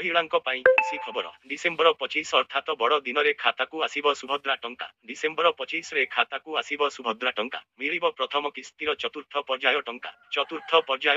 महिलांक ପାଇଁ खुशी खबर डिसेम्बर 25 अर्थात बड़ दिन रे खाता को आसीब सुभद्रा टंका डिसेम्बर 25 रे खाता को आसीब सुभद्रा टंका मिलिब प्रथम किस्तीर चतुर्थ पर्याय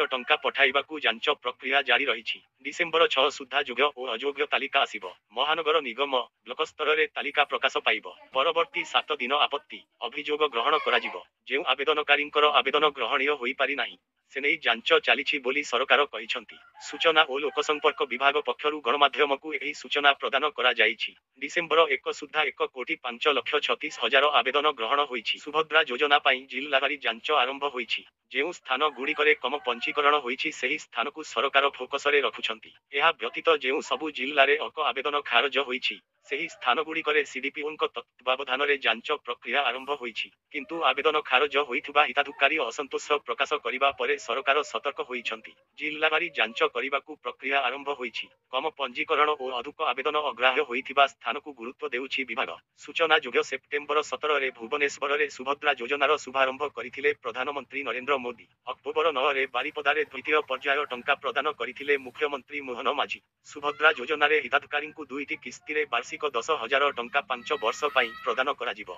टंका पठाइबाकू जांच प्रक्रिया जारी रही डिसेम्बर 6 सुधा योग्य और अयोग्य तालिका आसीब महानगर निगम ब्लॉक स्तर रे तालिका प्रकाश पाइब परवर्ती 7 दिन आपत्ति अभियोग ग्रहण कराजिब जेउ आवेदनकारींकर आवेदन ग्रहणीय होई पारि नाही सेनै जांच चालिछि बोली सरकार कहिसंती सूचना और लोकसंपर्क विभाग पक्षरु गणमाध्यमकू एही सूचना प्रदान करा जाइछि डिसेम्बर 1 सुधा 1,36,36,000 आवेदन ग्रहण होइछि सुभद्रा योजना पाई जिल्लावारी जांच आरंभ होइछि जेउ स्थान गुड़िकरे कम पंजीकरण होइछि सेही स्थान को सरकार फोकस रे रखुछंती एहा व्यतीत जेउ सबु जिल्लारे अक आवेदन खारज होइछि सेही स्थान गुड़िकरे सीडीपीओंक तत्वावधान रे जांच प्रक्रिया आरंभ होइछि किंतु आवेदन खारज होइथिबा हिताधिकारी असंतोष प्रकाश करिबा परे सरकार सतर्क होइछंती जिल्लावारी जांच करिबाकू प्रक्रिया आरंभ होइछि कम पंजीकरण और अधिक आवेदन अग्राह्य होइथिबा स्थान को गुरुत्व देउछि विभाग सूचना योग्य सेप्टेम्बर 17 रे भुवनेश्वर रे सुभद्रा योजनार शुभारंभ करिथिले प्रधानमंत्री नरेंद्र मोदी अक्टोबर 9 रे बारिपदारे द्वितीय पर्याय टंका प्रदान करिथिले मुख्यमंत्री मोहन माझी सुभद्रा योजनारे हिताधिकारींकू दुईटी किस्तीरे वार्षिक 10,000 टंका 5 वर्ष पाई प्रदान कराजिब।